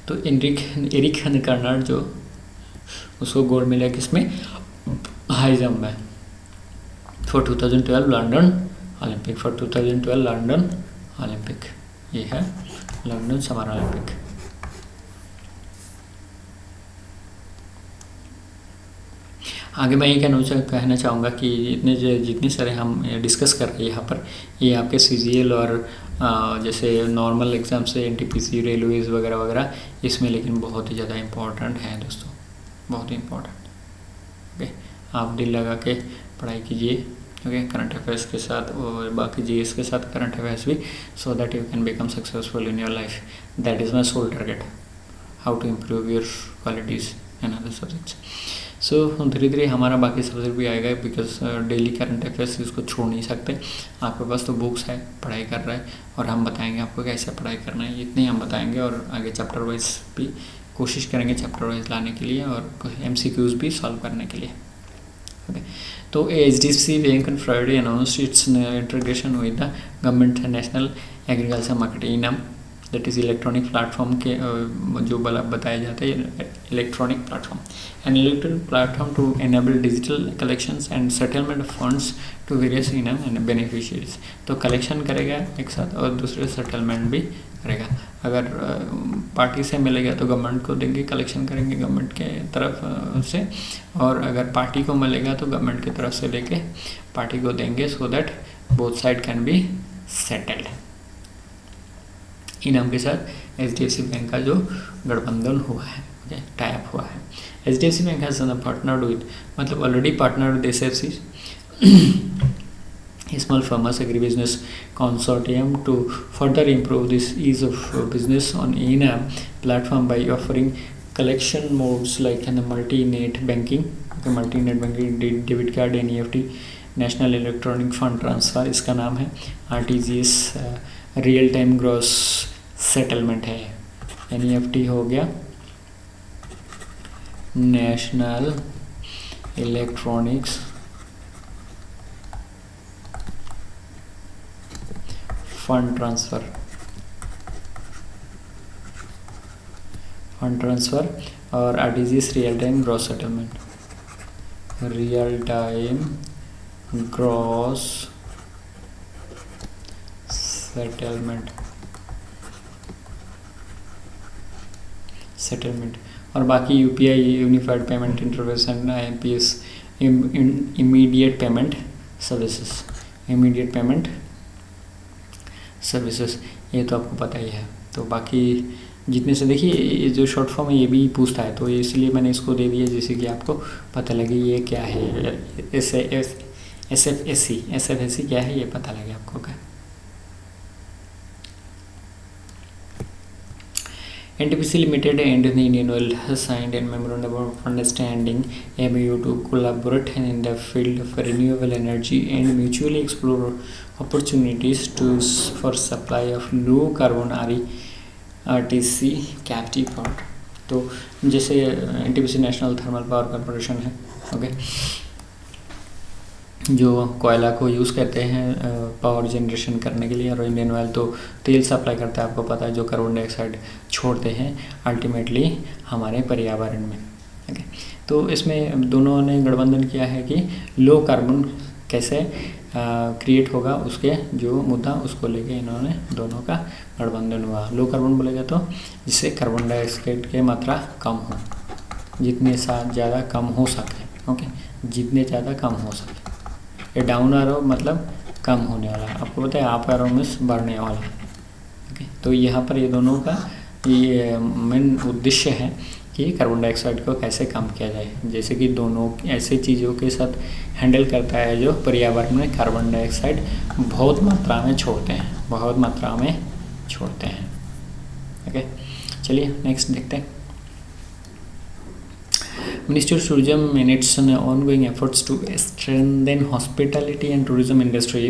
तो एरिक कर्नर जो उसको गोल्ड मिला किसमें, हाई जंप में, for 2012 London Olympic, for 2012 London Olympic, ये है लंदन समर ओलंपिक। आगे मैं ये कहना चाहूँगा कि जितने सारे हम डिस्कस कर रहे हैं यहाँ पर, ये आपके CGL और जैसे नॉर्मल एग्ज़ाम से NTPC, रेलवेज़ वगैरह वगैरह, इसमें लेकिन बहुत ही ज़्यादा इम्पोर्टेंट है दोस्तों, बहुत ही इम्पोर्टेंट। ओके, आप दिल लगा के पढ़ाई कीजिए, ओके, करंट अफेयर्स के साथ और बाकी GS के साथ करंट अफेयर्स भी, so that you can become successful in your life. That is my sole target, how to improve your qualities and other subjects. So धीरे धीरे हमारा बाकी सब्जेक्ट भी आएगा, बिकॉज डेली करंट अफेयर्स इसको छोड़ नहीं सकते। आपके पास तो बुक्स है, पढ़ाई कर रहा है, और हम बताएंगे आपको कैसे पढ़ाई करना है, इतने हम बताएंगे। और आगे चैप्टर वाइज भी कोशिश करेंगे चैप्टर वाइज लाने के लिए, और MCQs भी सॉल्व करने के लिए। ओके, तो HDFC Bank on Friday announced its integration with the government national agriculture market ENAM, that is electronic platform के जो बताए जाते हैं, electronic platform to enable digital collections and settlement of funds to various ENAM and beneficiaries. तो collection करेगा एक साथ और दूसरे सेटलमेंट भी करेगा। अगर पार्टी से मिलेगा तो गवर्नमेंट को देंगे, कलेक्शन करेंगे गवर्नमेंट के तरफ से, और अगर पार्टी को मिलेगा तो गवर्नमेंट की तरफ से लेके पार्टी को देंगे, so that both side can be settled. इनाम के साथ HDFC बैंक का जो गठबंधन हुआ है, ओके, टाइप हुआ है। HDFC bank has partnered with, मतलब already partnered with SFC Small Farmers Agribusiness Consortium to further improve this ease of business on ENAM platform by offering collection modes like multi-net banking, debit card, NEFT, National Electronic Fund Transfer, इसका नाम है, RTGS, real time gross settlement है, NEFT हो गया, national electronics fund transfer, और RTGS real time gross settlement, real time gross settlement, और बाकी UPI unified payment interface and IMPS immediate payment services, ये तो आपको पता ही है। तो बाकी जितने से देखिए ये जो शॉर्ट फॉर्म है ये भी पूछता है, तो इसलिए मैंने इसको दे दिया जैसे कि आपको पता लगे ये क्या है, SFSC क्या है ये पता लगे आपको। क्या NTPC Limited and the Indian Oil signed a memorandum of understanding MOU to collaborate in the field of renewable energy and mutually explore opportunities for supply of low carbon RTC captive power। तो जैसे NTPC national thermal power corporation है, okay, जो कोयला को use करते हैं power generation करने के लिए, और इंडियन ऑयल तो तेल सप्लाई करता है, आपको पता है, जो कार्बन डाइऑक्साइड छोड़ते हैं अल्टीमेटली हमारे पर्यावरण में। ओके, तो इसमें दोनों ने गठबंधन किया है कि लो कार्बन कैसे क्रिएट होगा, उसके जो मुद्दा उसको लेके इन्होंने दोनों का गठबंधन हुआ। लो कार्बन बोलेगा तो जिससे कार्बन डाइऑक्साइड की मात्रा कम हो, जितने ज़्यादा कम हो सके, ओके, जितने ज़्यादा कम हो सके। ये डाउन एरो मतलब कम होने वाला, आपको पता है अप एरो मींस बढ़ने वाला। ओके, तो यहाँ पर ये दोनों का ये मेन उद्देश्य है कि कार्बन डाइऑक्साइड को कैसे कम किया जाए, जैसे कि दोनों ऐसे चीज़ों के साथ हैंडल करता है जो पर्यावरण में कार्बन डाइऑक्साइड बहुत मात्रा में छोड़ते हैं। ओके, चलिए नेक्स्ट देखते हैं। Ministry of Tourism, in its ongoing efforts to strengthen hospitality and tourism industry,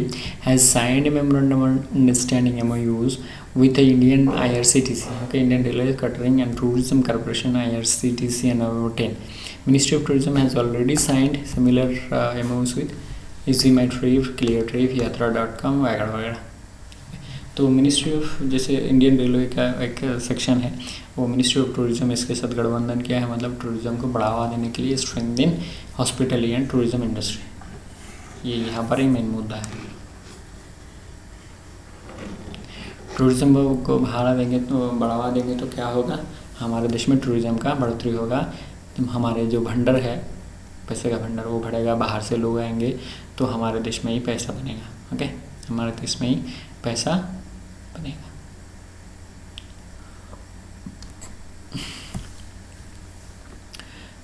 has signed a memorandum of understanding MOUs with the Indian IRCTC, okay, Indian Railway Catering and Tourism Corporation IRCTC and 10. Ministry of Tourism has already signed similar MOUs with EaseMyTrip, Cleartrip, यात्रा.com वगैरह वगैरह। तो ministry of, जैसे Indian railway का एक section है वो ministry of tourism, इसके साथ गठबंधन क्या है, मतलब टूरिज्म को बढ़ावा देने के लिए strengthen hospitality and tourism industry, ये यहाँ पर ही मेन मुद्दा है। टूरिज्म को बढ़ावा देंगे तो क्या होगा, हमारे देश में टूरिज्म का बढ़ोतरी होगा, हमारे जो भंडार है, पैसे का भंडार, वो बढ़ेगा, बाहर से लोग आएंगे तो हमारे देश में ही पैसा बनेगा। ओके, हमारे देश में ही पैसा बनेगा।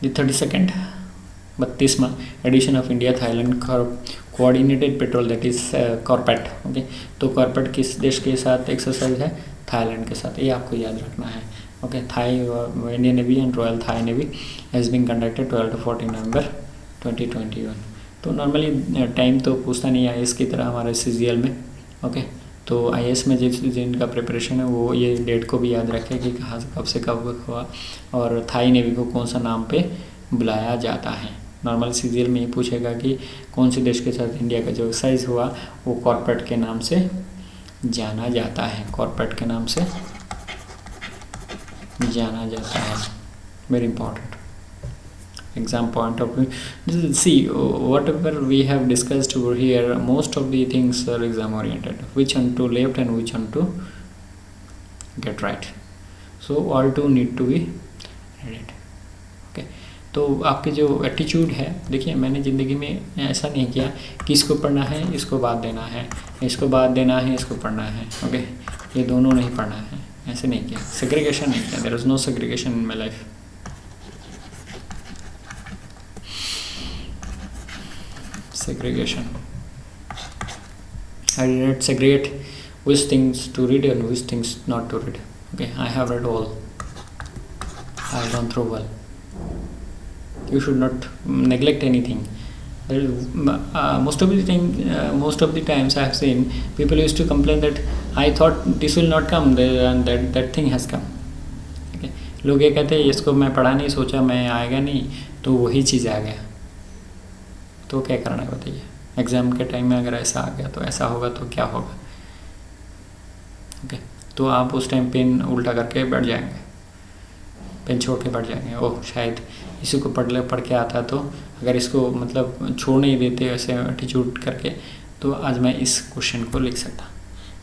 द 32वां edition of India Thailand coordinated patrol, that is CORPAT. Okay, तो कॉर्पेट किस देश के साथ एक्सरसाइज है, थाईलैंड के साथ, ये आपको याद रखना है। Okay, Thai Indian Navy and Royal Thai Navy has been conducted 12 to 14 November 2021। तो नॉर्मली टाइम तो पूछता नहीं है इसकी तरह हमारे CGL में। ओके, तो IAS में जिनका प्रिपरेशन है वो ये डेट को भी याद रखे कि कहाँ से कब से कब हुआ और थाई नेवी को कौन सा नाम पे बुलाया जाता है। नॉर्मल CGL में ये पूछेगा कि कौन से देश के साथ इंडिया का जो एक्सरसाइज हुआ वो कॉर्पेट के नाम से जाना जाता है, कॉर्पेट के नाम से जाना जाता है। Very important exam point of view। See, whatever we have discussed over here, most of the things are exam oriented, which one to left and which one to get right, so all two need to be read। okay, तो आपके जो attitude है, देखिए मैंने ज़िंदगी में ऐसा नहीं किया कि इसको पढ़ना है इसको बाद देना है, इसको बाद देना है इसको पढ़ना है। ओके, ये दोनों नहीं पढ़ना है, ऐसे नहीं किया, सेग्रीगेशन नहीं किया। There is no segregation in my life. Segregation, I did segregate which things to read and which things not to read। okay, I have read all, I have gone through well। you should not neglect anything। most of the times I have seen people used to complain that I thought this will not come and that thing has come। okay, लोग ये कहते हैं इसको मैं पढ़ा नहीं, सोचा मैं आएगा नहीं, तो वही चीज़ आ गया, तो क्या करना है बताइए। एग्ज़ाम के टाइम में अगर ऐसा आ गया तो ऐसा होगा तो क्या होगा। ओके, तो आप उस टाइम पेन उल्टा करके बैठ जाएंगे, पेन छोड़ के बैठ जाएंगे, ओह शायद इसी को पढ़ के आता, तो अगर इसको मतलब छोड़ नहीं देते ऐसे एटीट्यूड करके तो आज मैं इस क्वेश्चन को लिख सकता।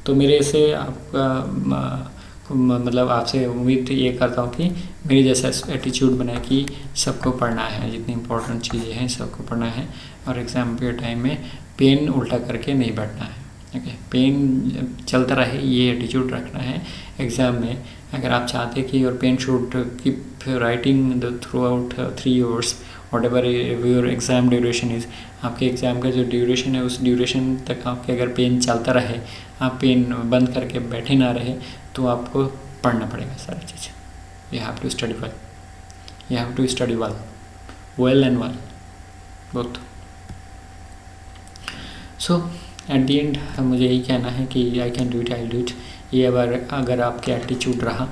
तो मेरे से आपका मतलब आपसे उम्मीद ये करता हूँ कि मेरी जैसा एटीट्यूड बनाए कि सबको पढ़ना है, जितनी इंपॉर्टेंट चीज़ें हैं सबको पढ़ना है और एग्ज़ाम के टाइम में पेन उल्टा करके नहीं बैठना है। ओके, पेन चलता रहे ये एटीट्यूड रखना है एग्ज़ाम में। अगर आप चाहते कि your pen should keep writing the throughout 3 hours whatever your exam duration is, आपके एग्ज़ाम का जो ड्यूरेशन है उस ड्यूरेशन तक आपके अगर पेन चलता रहे, आप पेन बंद करके बैठे ना रहे, तो आपको पढ़ना पड़ेगा सारी चीज़ें। You have to study well, you have to study well, well and well both. So at the end मुझे यही कहना है कि I can do it, I do it. ये अगर आपके एटीट्यूड रहा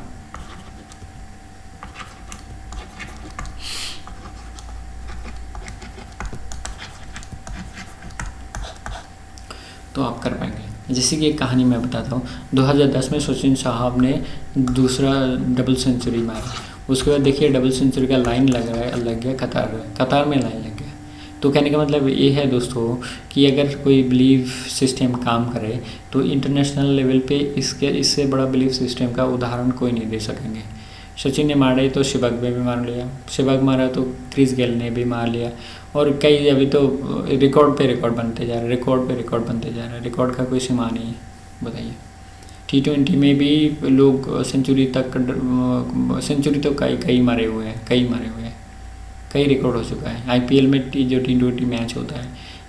तो आप कर पाएंगे। जैसे कि एक कहानी मैं बताता हूँ, 2010 में सचिन साहब ने दूसरा डबल सेंचुरी मारा, उसके बाद देखिए डबल सेंचुरी का लाइन लग गया कतार में लाइन लग गया। तो कहने का मतलब ये है दोस्तों कि अगर कोई बिलीफ सिस्टम काम करे तो इंटरनेशनल लेवल पे इससे बड़ा बिलीफ सिस्टम का उदाहरण कोई नहीं दे सकेंगे। सचिन ने मारे तो शिवक ने भी मार लिया, शिवक मारा तो क्रिस गेल ने भी मार लिया, और कई अभी तो रिकॉर्ड पे रिकॉर्ड बनते जा रहे, रिकॉर्ड का कोई सीमा नहीं है। बताइए, T20 में भी लोग सेंचुरी तो कई मारे हुए हैं, कई रिकॉर्ड हो चुका है। IPL में जो T20 मैच होता है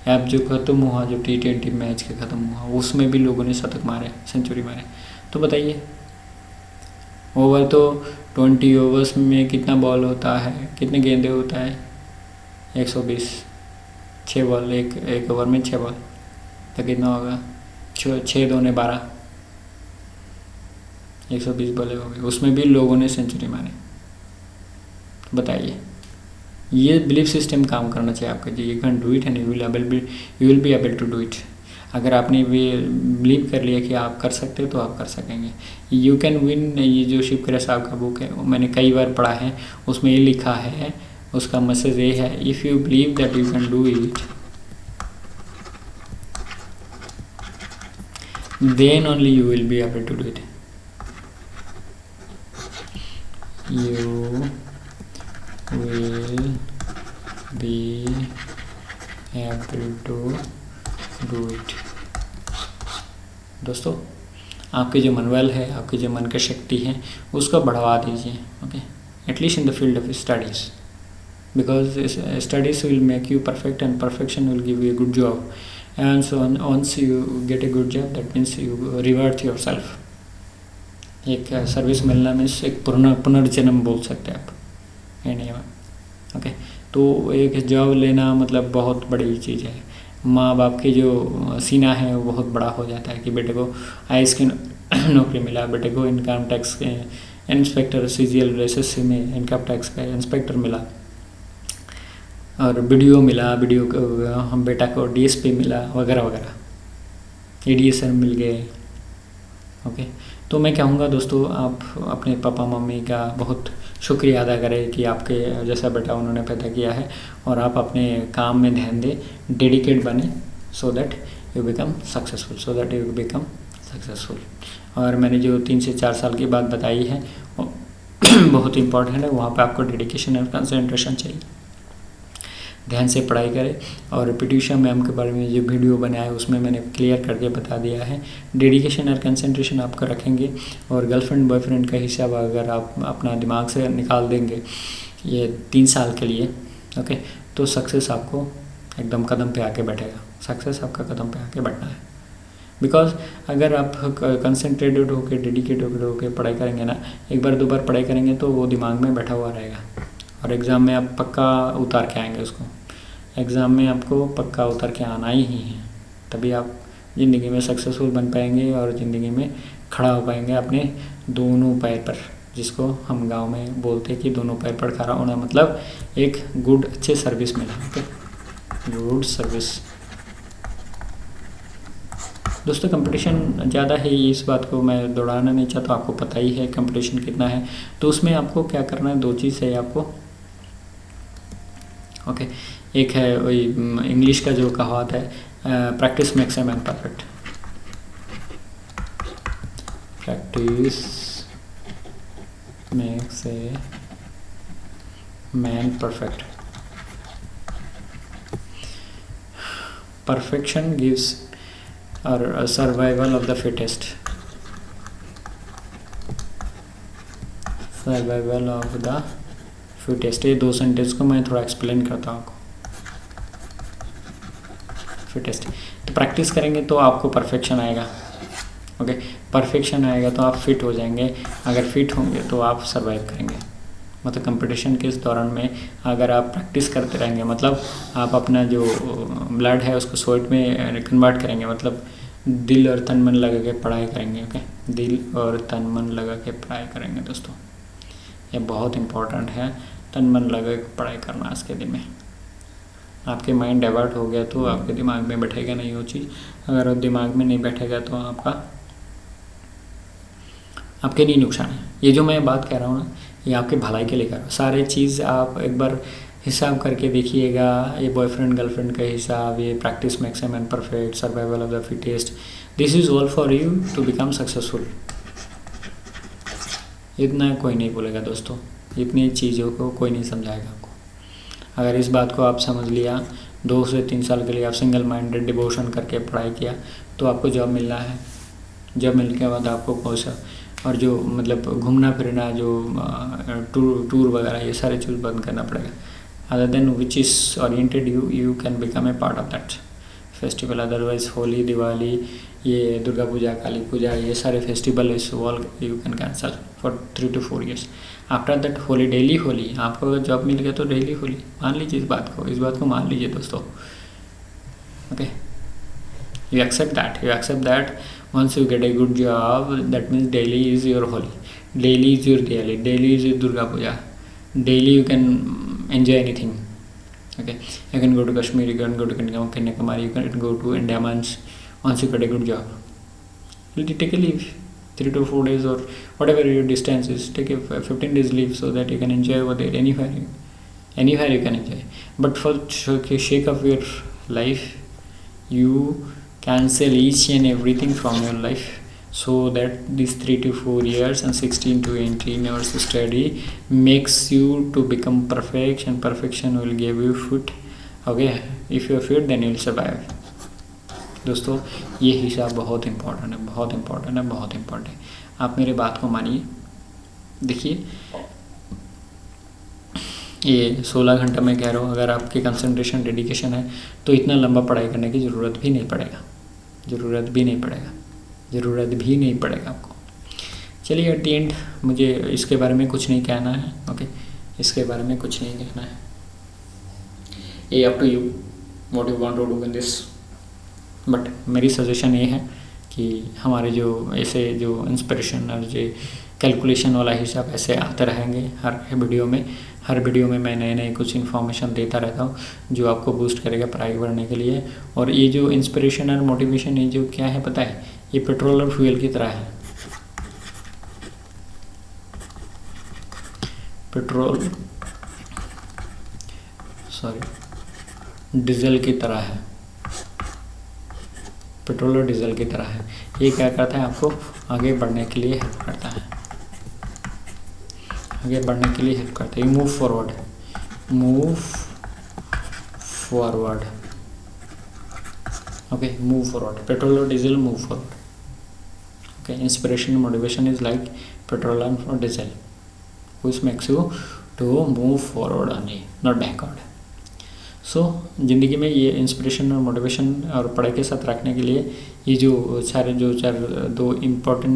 या अब जो ख़त्म हुआ, जो T20 मैच के ख़त्म हुआ, उसमें भी लोगों ने शतक मारे, सेंचुरी मारे। तो बताइए, ओवर तो 20 ओवर्स में कितना बॉल होता है, कितने गेंदे होता है, 120, 6 बॉल, एक ओवर में 6 बॉल, तो कितना होगा, 6 दूने 12, 120 बॉलें हो गई, उसमें भी लोगों ने सेंचुरी मारी। बताइए, ये बिलीफ सिस्टम काम करना चाहिए आपका जी, you can do it and you will be able to do it. अगर आपने बिलीव कर लिया कि आप कर सकते हो तो आप कर सकेंगे। यू कैन विन, ये जो शिव खेरा साहब का बुक है वो मैंने कई बार पढ़ा है, उसमें ये लिखा है, उसका मैसेज ये है, if you believe that you can do it then only you will be able to do it. You will be able to do it. दोस्तों, आपके जो मनोबल है, आपके जो मन की शक्ति है, उसको बढ़ावा दीजिए, okay, at least in the field of studies, because studies will make you perfect and perfection will give you a good job. And so once you get a good job, that means you reward yourself. एक service मिलना means एक पुनर्जन्म बोल सकते हैं आप India में, okay. तो एक जॉब लेना मतलब बहुत बड़ी चीज़ है। माँ बाप की जो सीना है वो बहुत बड़ा हो जाता है कि बेटे को आईएएस की नौकरी मिला, बेटे को इनकम टैक्स के इंस्पेक्टर, CGL SSC में इनकम टैक्स का इंस्पेक्टर मिला, और वीडियो मिला, वीडियो को हम बेटा को DSP मिला, वगैरह वगैरह, ADSR मिल गए, ओके। तो मैं कहूँगा दोस्तों, आप अपने पापा मम्मी का बहुत शुक्रिया अदा करें कि आपके जैसा बेटा उन्होंने पैदा किया है, और आप अपने काम में ध्यान दें, डेडिकेट बने, सो दैट यू बिकम सक्सेसफुल। और मैंने जो 3 से 4 साल की बात बताई है वो बहुत इम्पॉर्टेंट है, वहाँ पे आपको डेडिकेशन और कंसंट्रेशन चाहिए, ध्यान से पढ़ाई करें। और पीटी मैम के बारे में जो वीडियो बनाया है उसमें मैंने क्लियर करके बता दिया है, डेडिकेशन और कंसंट्रेशन आपका रखेंगे, और गर्लफ्रेंड बॉयफ्रेंड का हिसाब अगर आप अपना दिमाग से निकाल देंगे ये 3 साल के लिए, ओके, तो सक्सेस आपको एकदम कदम पे आके बैठेगा, सक्सेस आपका कदम पे आके बैठना है। बिकॉज अगर आप कंसंट्रेटेड होकर डेडिकेटेड होकर पढ़ाई करेंगे ना, एक बार 2 बार पढ़ाई करेंगे तो वो दिमाग में बैठा हुआ रहेगा, और एग्ज़ाम में आप पक्का उतार के आएंगे उसको, एग्ज़ाम में आपको पक्का उतार के आना ही है, तभी आप ज़िंदगी में सक्सेसफुल बन पाएंगे और ज़िंदगी में खड़ा हो पाएंगे अपने दोनों पैर पर, जिसको हम गांव में बोलते हैं कि दोनों पैर पर खड़ा होना मतलब एक गुड अच्छे सर्विस मिला, ओके, गुड सर्विस। दोस्तों, कंपटीशन ज़्यादा है, इस बात को मैं दोहराना नहीं चाहता, आपको पता ही है कंपटीशन कितना है। तो उसमें आपको क्या करना है, 2 चीज़ है आपको, ओके। एक है वही इंग्लिश का जो कहावत है, practice makes a man perfect, practice makes a man perfect, perfection gives और survival of the fittest, survival of the fittest. ये 2 सेंटेंस को मैं थोड़ा एक्सप्लेन करता हूँ आपको। फिटेस्ट, तो प्रैक्टिस करेंगे तो आपको परफेक्शन आएगा, ओके, परफेक्शन आएगा तो आप फिट हो जाएंगे, अगर फिट होंगे तो आप सर्वाइव करेंगे। मतलब कंपटीशन के इस दौरान में अगर आप प्रैक्टिस करते रहेंगे, मतलब आप अपना जो ब्लड है उसको स्वेट में कन्वर्ट करेंगे, मतलब दिल और तन मन लगा के पढ़ाई करेंगे, ओके, दिल और तन मन लगा के पढ़ाई करेंगे। दोस्तों, ये बहुत इम्पोर्टेंट है, तन मन लगा के पढ़ाई करना। आज के दिन में आपके माइंड डाइवर्ट हो गया तो आपके दिमाग में बैठेगा नहीं वो चीज़, अगर वो दिमाग में नहीं बैठेगा तो आपके लिए नुकसान है। ये जो मैं बात कह रहा हूँ ना, ये आपके भलाई के लिए कर रहा हूँ। सारे चीज़ आप एक बार हिसाब करके देखिएगा, ये बॉयफ्रेंड गर्लफ्रेंड का हिसाब, ये practice makes a man perfect, survival of the fittest, this is all for you to become successful. इतना कोई नहीं बोलेगा दोस्तों, इतनी चीज़ों को कोई नहीं समझाएगा आपको। अगर इस बात को आप समझ लिया, 2 से 3 साल के लिए आप सिंगल माइंडेड डिवोशन करके पढ़ाई किया तो आपको जॉब मिलना है। जॉब मिलने के बाद आपको पैसा और जो मतलब घूमना फिरना, जो टूर वगैरह, ये सारे चीज़ बंद करना पड़ेगा। Other than which is oriented you can become a part of that festival. Otherwise Holi, Diwali, ये दुर्गा पूजा, काली पूजा, ये सारे festival is all you can cancel for 3 to 4 years। After that Holi, daily Holi, आपको अगर जॉब मिल गया तो डेली होली। मान लीजिए इस बात को मान लीजिए दोस्तों, okay. You accept that once you get a good job, that means daily is your Holi, daily is your Diwali, daily is your Durga Puja, daily you can enjoy anything. Okay, you can go to Kashmir, you can go to Kanyakumari, you can go to Andamans. Once you get a good job, you'll take a leave, 3 to 4 days or whatever your distance is. Take a 15 days leave so that you can enjoy over there anywhere you can enjoy. But for the sake of your life, you cancel each and everything from your life, so that these 3 to 4 years and 16 to 18 hours study makes you to become perfect, and perfection will give you food. Okay, if you are fit then you will survive. दोस्तों ये हिसाब बहुत important है, बहुत important है, बहुत important है. आप मेरे बात को मानिए. देखिए ये 16 घंटा मैं कह रहा हूँ, अगर आपकी कंसंट्रेशन डेडिकेशन है तो इतना लंबा पढ़ाई करने की ज़रूरत भी नहीं पड़ेगा आपको. चलिए एट द एंड मुझे इसके बारे में कुछ नहीं कहना है. ओके, इसके बारे में कुछ नहीं कहना है. ये up to you what you want to do in this. But मेरी सजेशन ये है कि हमारे जो ऐसे जो इंस्पिरेशन और जो कैलकुलेशन वाला हिसाब ऐसे आते रहेंगे हर वीडियो में मैं नए कुछ इन्फॉर्मेशन देता रहता हूँ जो आपको बूस्ट करेगा पढ़ाई बढ़ने के लिए. और ये जो इंस्पिरेशन और मोटिवेशन ये जो क्या है पता है, ये पेट्रोल और फ्यूल की तरह है. डीजल की तरह है. पेट्रोल और डीजल की तरह है. ये क्या करता है, आपको आगे बढ़ने के लिए हेल्प करता है. Move forward. Okay, move forward. Petrol और diesel move forward. Okay, inspiration motivation is like petrol और diesel which makes you to move forward only, not backward. So ज़िंदगी में ये इंस्पिरेशन और मोटिवेशन और पढ़ाई के साथ रखने के लिए ये जो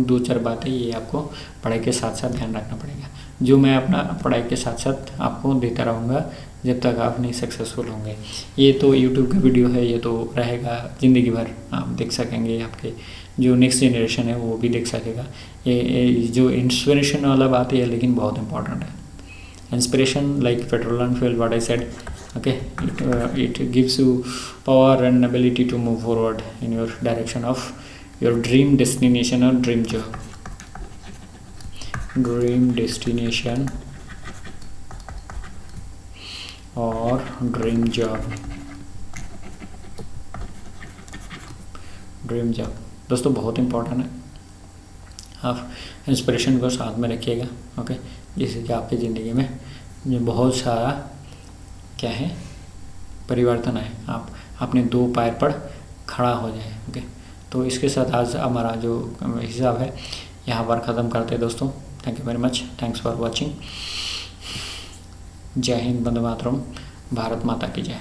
दो चार बातें ये आपको पढ़ाई के साथ साथ ध्यान रखना पड़ेगा, जो मैं अपना पढ़ाई के साथ साथ आपको देता रहूँगा जब तक आप नहीं सक्सेसफुल होंगे. ये तो यूट्यूब का वीडियो है, ये तो रहेगा ज़िंदगी भर आप देख सकेंगे. आपके जो नेक्स्ट जनरेशन है वो भी देख सकेगा. ये जो इंस्पिरेशन वाला बात है लेकिन बहुत इंपॉर्टेंट है. Inspiration like petrol and fuel, what I said. Okay, it gives you power and ability to move forward in your direction of your dream destination or dream job. Dream destination or dream job. दोस्तों बहुत important है. आप inspiration को साथ में रखिएगा. Okay, जिससे कि आपकी ज़िंदगी में जो बहुत सारा क्या है परिवर्तन है, आप अपने 2 पैर पर खड़ा हो जाए. ओके, तो इसके साथ आज हमारा जो हिसाब है यहाँ पर ख़त्म करते हैं दोस्तों. Thank you very much. Thanks for watching. जय हिंद, वंदे मातरम. भारत माता की जय.